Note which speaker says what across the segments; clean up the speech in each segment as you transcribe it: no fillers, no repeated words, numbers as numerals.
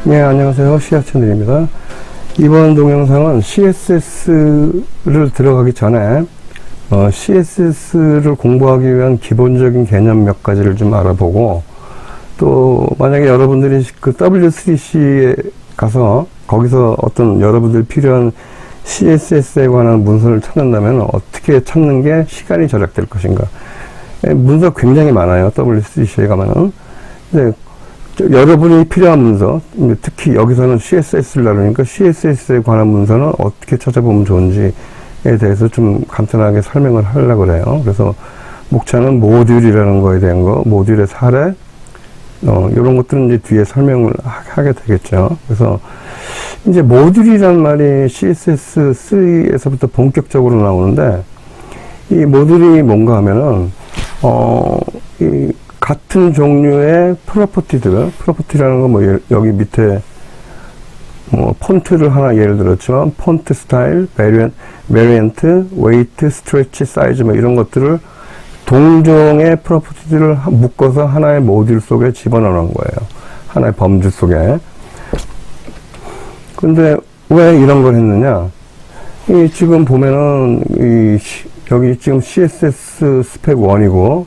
Speaker 1: 네, 안녕하세요. 시아채널입니다. 이번 동영상은 CSS를 들어가기 전에 CSS를 공부하기 위한 기본적인 개념 몇 가지를 좀 알아보고, 또 만약에 여러분들이 그 W3C에 가서 거기서 어떤 여러분들 필요한 CSS에 관한 문서를 찾는다면 어떻게 찾는 게 시간이 절약될 것인가. 문서 굉장히 많아요. W3C에 가면은. 근데 여러분이 필요한 문서, 특히 여기서는 CSS를 다루니까 CSS에 관한 문서는 어떻게 찾아보면 좋은지에 대해서 좀 간단하게 설명을 하려고 그래요. 그래서 목차는 모듈이라는 거에 대한 거, 모듈의 사례, 이런 것들은 이제 뒤에 설명을 하게 되겠죠. 그래서 이제 모듈이란 말이 CSS3에서부터 본격적으로 나오는데, 이 모듈이 뭔가 하면은, 이 같은 종류의 프로퍼티라는 건 뭐 여기 밑에 뭐 폰트를 하나 예를 들었지만 폰트 스타일, 베리언트, 웨이트, 스트레치, 사이즈 뭐 이런 것들을 동종의 프로퍼티들을 묶어서 하나의 모듈 속에 집어넣는 거예요. 하나의 범주 속에. 근데 왜 이런 걸 했느냐? 이 지금 보면은 여기 지금 CSS 스펙 1이고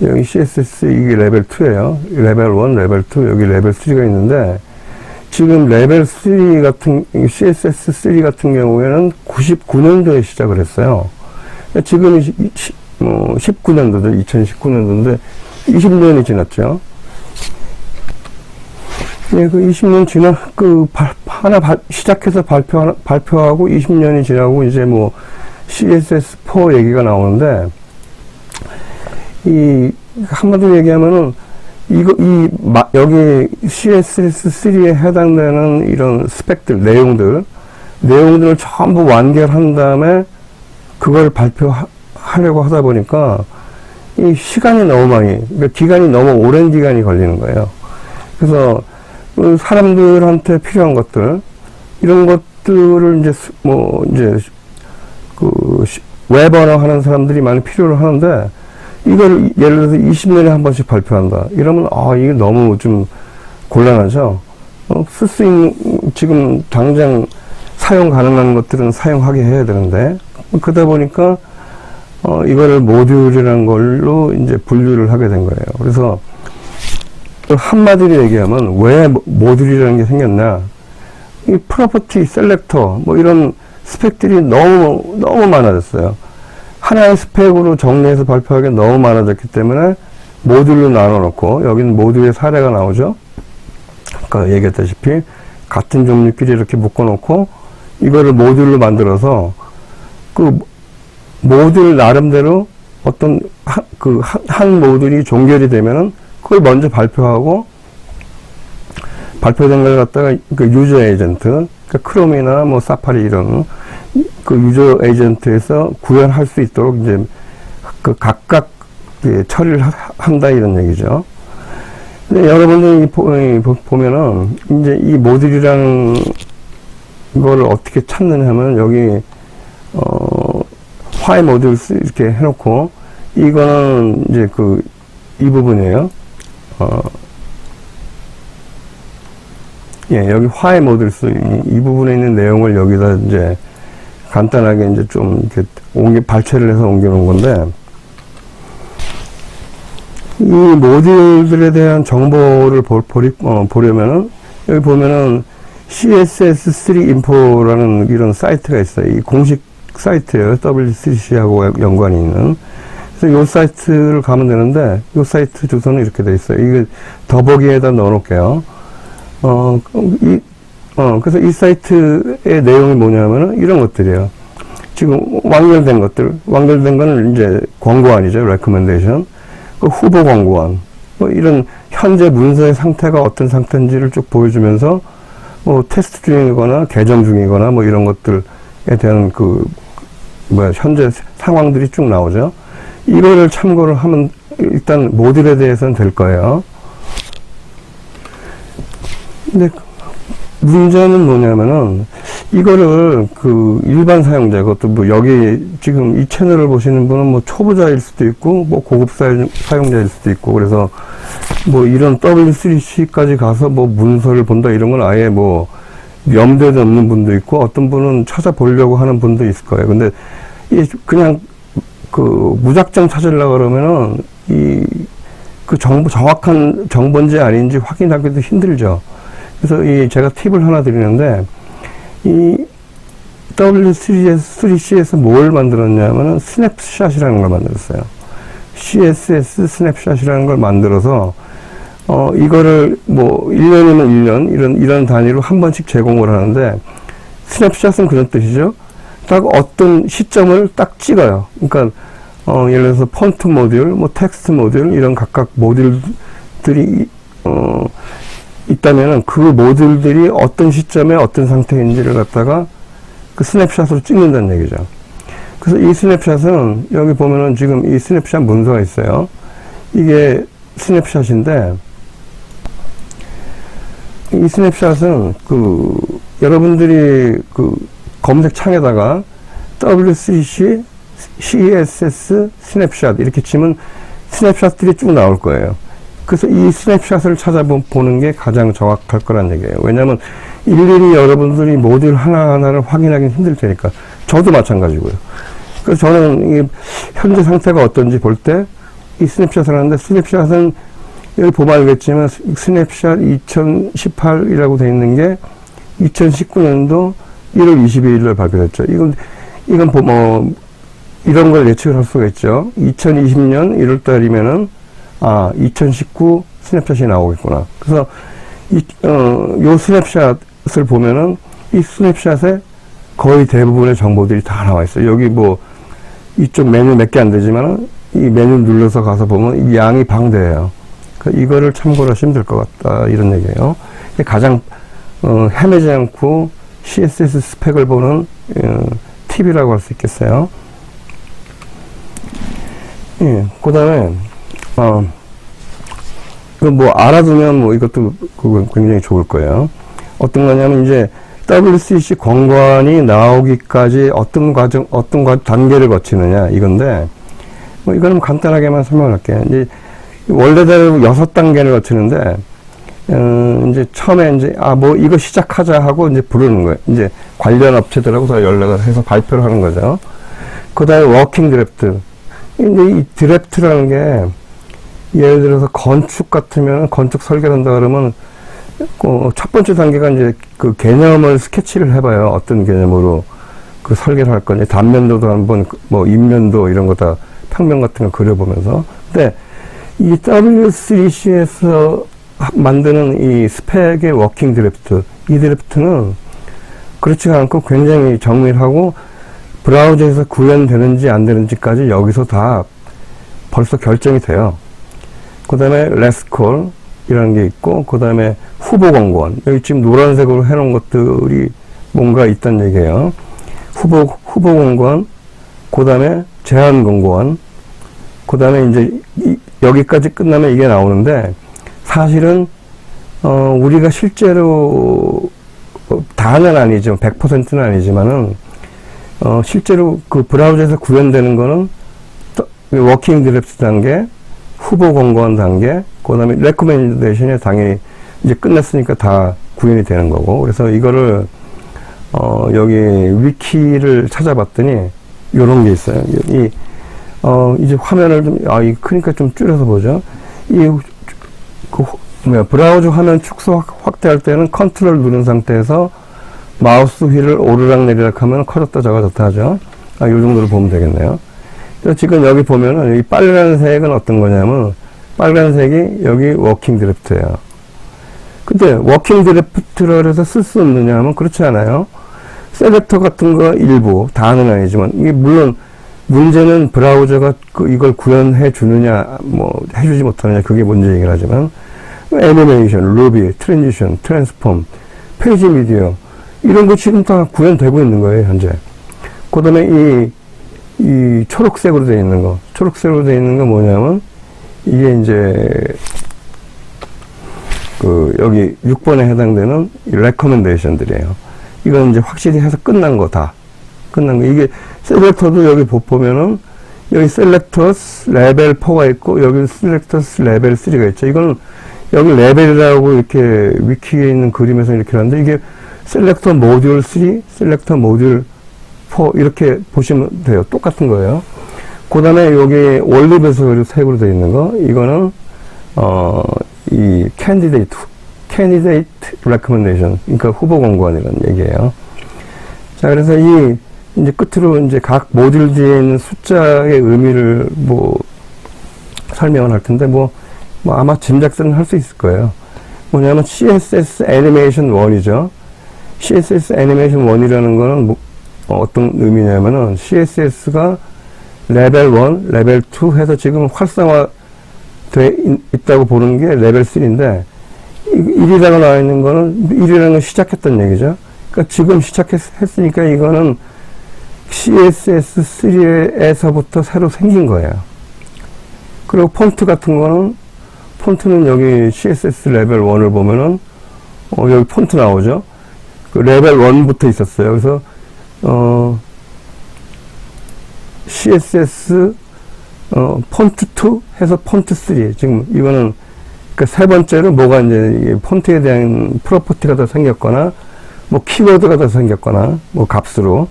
Speaker 1: 여기 CSS 이게 레벨 2예요. 레벨 1, 레벨 2, 여기 레벨 3가 있는데, 지금 레벨 3 같은, CSS 3 같은 경우에는 99년도에 시작을 했어요. 지금 19년도죠. 2019년도인데 20년이 지났죠. 네, 그 20년 시작해서 발표하고 20년이 지나고 이제 뭐 CSS4 얘기가 나오는데, 한마디로 얘기하면은, 여기 CSS3에 해당되는 이런 스펙들, 내용들을 전부 완결한 다음에 그걸 발표하려고 하다 보니까 이 시간이 너무 그러니까 기간이 너무 오랜 기간이 걸리는 거예요. 그래서 사람들한테 필요한 것들, 이런 것들을 웹언어 하는 사람들이 많이 필요로 하는데, 이걸 예를 들어서 20년에 한 번씩 발표한다. 이러면 이게 너무 좀 곤란하죠. 쓸 수 있는, 지금 당장 사용 가능한 것들은 사용하게 해야 되는데, 그러다 보니까 이거를 모듈이라는 걸로 이제 분류를 하게 된 거예요. 그래서 한마디로 얘기하면 왜 모듈이라는 게 생겼나? 이 프로퍼티 셀렉터 뭐 이런 스펙들이 너무 많아졌어요. 하나의 스펙으로 정리해서 발표하기 너무 많아졌기 때문에 모듈로 나눠놓고, 여기는 모듈의 사례가 나오죠. 아까 얘기했다시피 같은 종류끼리 이렇게 묶어놓고 이거를 모듈로 만들어서 그 모듈 나름대로 어떤 한 모듈이 종결이 되면은 그걸 먼저 발표하고, 발표된 걸 갖다가 그 유저 에이전트, 그러니까 크롬이나 뭐 사파리 이런 그 유저 에이전트에서 구현할 수 있도록 이제 그 각각 처리를 한다 이런 얘기죠. 근데 여러분들이 보면은 이제 이 모듈이라는 걸 어떻게 찾느냐 하면 여기 화이 모듈 이렇게 해놓고, 이거는 이제 이 부분이에요. 여기 화이 모듈 이 부분에 있는 내용을 여기다 이제 간단하게 이제 좀 이렇게 발췌를 해서 옮겨놓은 건데, 이 모듈들에 대한 정보를 보려면은 여기 보면은 CSS3 info라는 이런 사이트가 있어요. 이 공식 사이트예요. W3C하고 연관이 있는. 그래서 이 사이트를 가면 되는데, 이 사이트 주소는 이렇게 돼 있어요. 이거 더보기에다 넣어놓을게요. 그래서 이 사이트의 내용이 뭐냐면은 이런 것들이에요. 지금 완결된 거는 이제 광고안이죠. 레코멘데이션. 후보 광고안. 뭐 이런 현재 문서의 상태가 어떤 상태인지를 쭉 보여주면서 뭐 테스트 중이거나 개정 중이거나 뭐 이런 것들에 대한 현재 상황들이 쭉 나오죠. 이거를 참고를 하면 일단 모듈에 대해서는 될 거예요. 근데 문제는 뭐냐면은 이거를 일반 사용자, 그것도 뭐 여기 지금 이 채널을 보시는 분은 뭐 초보자일 수도 있고 뭐 고급 사용자일 수도 있고, 그래서 뭐 이런 W3C까지 가서 뭐 문서를 본다 이런 건 아예 뭐 염두에도 없는 분도 있고 어떤 분은 찾아보려고 하는 분도 있을 거예요. 근데 이 그냥 그 무작정 찾으려고 그러면은 이 그 정보 정확한 정보인지 아닌지 확인하기도 힘들죠. 그래서 이 제가 팁을 하나 드리는데 이 W3C에서 뭘 만들었냐면은 스냅샷이라는 걸 만들었어요. CSS 스냅샷이라는 걸 만들어서 이거를 뭐 1년이면 1년 이런 단위로 한 번씩 제공을 하는데 스냅샷은 그런 뜻이죠. 딱 어떤 시점을 딱 찍어요. 그러니까 예를 들어서 폰트 모듈, 뭐 텍스트 모듈 이런 각각 모듈들이 있다면은 그 모듈들이 어떤 시점에 어떤 상태인지를 갖다가 그 스냅샷으로 찍는다는 얘기죠. 그래서 이 스냅샷은 여기 보면은 지금 이 스냅샷 문서가 있어요. 이게 스냅샷인데 이 스냅샷은 그 여러분들이 그 검색 창에다가 W3C CSS 스냅샷 이렇게 치면 스냅샷들이 쭉 나올 거예요. 그래서 이 스냅샷을 찾아보는 게 가장 정확할 거란 얘기예요. 왜냐하면 일일이 여러분들이 모듈 하나하나를 확인하기는 힘들 테니까. 저도 마찬가지고요. 그래서 저는 이 현재 상태가 어떤지 볼 때 이 스냅샷을 하는데 스냅샷은 여기 보면 알겠지만 스냅샷 2018이라고 되어 있는 게 2019년도 1월 22일 날 발표됐죠. 이건 뭐 이런 걸 예측을 할 수가 있죠. 2020년 1월 달이면은 2019 스냅샷이 나오겠구나. 그래서 요 스냅샷을 보면은 이 스냅샷에 거의 대부분의 정보들이 다 나와 있어요. 여기 뭐 이쪽 메뉴 몇 개 안 되지만은 이 메뉴 눌러서 가서 보면 이 양이 방대해요. 그러니까 이거를 참고를 하시면 될 것 같다 이런 얘기예요. 가장 헤매지 않고 CSS 스펙을 보는 팁이라고 할 수 있겠어요. 예, 그 다음에 뭐 알아두면 뭐 이것도 굉장히 좋을 거예요. 어떤 거냐면 이제 W3C 권관이 나오기까지 어떤 단계를 거치느냐 이건데 뭐 이거는 간단하게만 설명할게요. 이제 원래대로 6단계를 거치는데 이제 처음에 이제 뭐 이거 시작하자 하고 이제 부르는 거예요. 이제 관련 업체들하고 다 연락을 해서 발표를 하는 거죠. 그 다음에 워킹 드래프트. 근데 이 드래프트라는 게 예를 들어서 건축 같으면 건축 설계를 한다 그러면 첫 번째 단계가 이제 그 개념을 스케치를 해봐요. 어떤 개념으로 그 설계를 할 건지 단면도도 한번 뭐 인면도 이런 거 다 평면 같은 거 그려보면서. 근데 이 W3C에서 만드는 이 스펙의 워킹 드래프트, 이 드래프트는 그렇지가 않고 굉장히 정밀하고 브라우저에서 구현되는지 안 되는지까지 여기서 다 벌써 결정이 돼요. 그 다음에 레스콜 이라는 게 있고, 그 다음에 후보 공고원. 여기 지금 노란색으로 해놓은 것들이 뭔가 있다는 얘기예요. 후보 공고원, 그 다음에 제한 공고원, 그 다음에 이제 여기까지 끝나면 이게 나오는데, 사실은 우리가 실제로 다는 아니죠. 100%는 아니지만은 실제로 그 브라우저에서 구현되는 거는 워킹 드래프트 단계, 후보 공고원 단계, 그 다음에 레코멘데이션이 당연히 이제 끝났으니까 다 구현이 되는 거고. 그래서 이거를 여기 위키를 찾아봤더니 요런 게 있어요. 이제 화면을 좀 크니까 좀 줄여서 보죠. 브라우저 화면 축소 확대할 때는 컨트롤 누른 상태에서 마우스 휠을 오르락 내리락 하면 커졌다 작아졌다 하죠. 요 정도로 보면 되겠네요. 그래서 지금 여기 보면은 이 빨간색은 어떤 거냐면 빨간색이 여기 워킹 드래프트예요. 근데 워킹 드래프트라 해서 쓸 수 없느냐 하면 그렇지 않아요. 셀렉터 같은 거 일부, 다는 아니지만 이게 물론 문제는 브라우저가 이걸 구현해 주느냐 뭐 해주지 못하느냐 그게 문제 얘기를 하지만 애니메이션, 루비, 트랜지션, 트랜스폼, 페이지 미디어 이런 거 지금 다 구현되고 있는 거예요 현재. 그 다음에 이 초록색으로 되어 있는 거. 초록색으로 되어 있는 건 뭐냐면, 이게 이제, 여기 6번에 해당되는 레커멘데이션들이에요. 이건 이제 확실히 해서 끝난 거 다. 끝난 거. 이게, 셀렉터도 여기 보면은, 여기 Selectors 레벨 4가 있고, 여기 Selectors 레벨 3가 있죠. 이거는 여기 레벨이라고 이렇게 위키에 있는 그림에서 이렇게 하는데, 이게 Selector Module 3, Selector Module 4 이렇게 보시면 돼요. 똑같은 거예요. 그 다음에 여기 원리 배석으로 색으로 되어 있는 거, 이거는 이 Candidate Recommendation, 그러니까 후보 권고안이라는 얘기예요. 자, 그래서 이제 끝으로 이제 각 모듈 뒤에 있는 숫자의 의미를 설명을 할 텐데, 아마 짐작들은 할 수 있을 거예요. 뭐냐면 CSS 애니메이션 1이죠. CSS 애니메이션 1이라는 거는 어떤 의미냐면은 CSS가 레벨 1, 레벨 2 해서 지금 활성화돼 있다고 보는 게 레벨 3인데, 1이라고 나와 있는 거는 1이라는 건 시작했던 얘기죠. 그러니까 지금 시작했으니까 이거는 CSS3에서부터 새로 생긴 거예요. 그리고 폰트 같은 거는, 폰트는 여기 CSS 레벨 1을 보면은, 여기 폰트 나오죠. 그 레벨 1부터 있었어요. 그래서, CSS, 폰트 2 해서 폰트 3. 지금 이거는, 그 세 번째로 뭐가 이제 폰트에 대한 프로퍼티가 더 생겼거나, 키워드가 더 생겼거나, 값으로,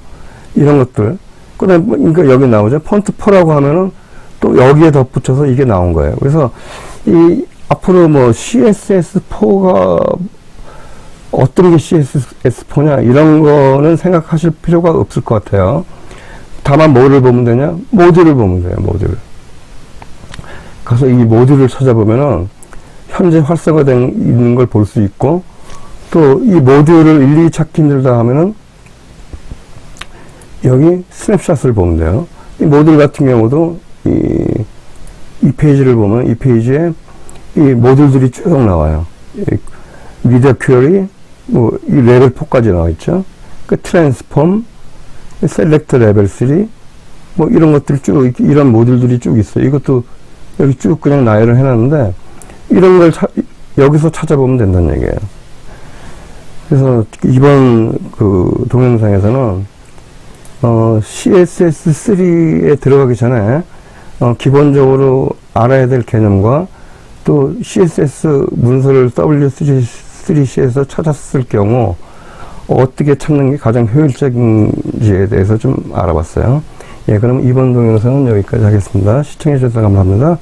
Speaker 1: 이런 것들. 그 다음에, 그러니까 여기 나오죠. 폰트 4라고 하면은 또 여기에 덧붙여서 이게 나온 거예요. 그래서 앞으로 CSS4가 어떤 게 CSS4냐, 이런 거는 생각하실 필요가 없을 것 같아요. 다만 뭐를 보면 되냐? 모듈을 보면 돼요, 모듈. 가서 이 모듈을 찾아보면은 현재 활성화되어 있는 걸 볼 수 있고, 또 이 모듈을 일일이 찾기 힘들다 하면은 여기 스냅샷을 보면 돼요. 이 모듈 같은 경우도 이 페이지를 보면 이 페이지에 이 모듈들이 쭉 나와요. 미디어 퀘리, 이 레벨 4까지 나와 있죠. 그 트랜스폼, 셀렉트 레벨 3, 이런 것들이 쭉, 이런 모듈들이 쭉 있어요. 이것도 여기 쭉 그냥 나열을 해놨는데, 이런 걸 여기서 찾아보면 된다는 얘기예요. 그래서 이번 동영상에서는 CSS3에 들어가기 전에 기본적으로 알아야 될 개념과, 또 CSS 문서를 W3C에서 찾았을 경우 어떻게 찾는 게 가장 효율적인지에 대해서 좀 알아봤어요. 예, 그럼 이번 동영상은 여기까지 하겠습니다. 시청해 주셔서 감사합니다.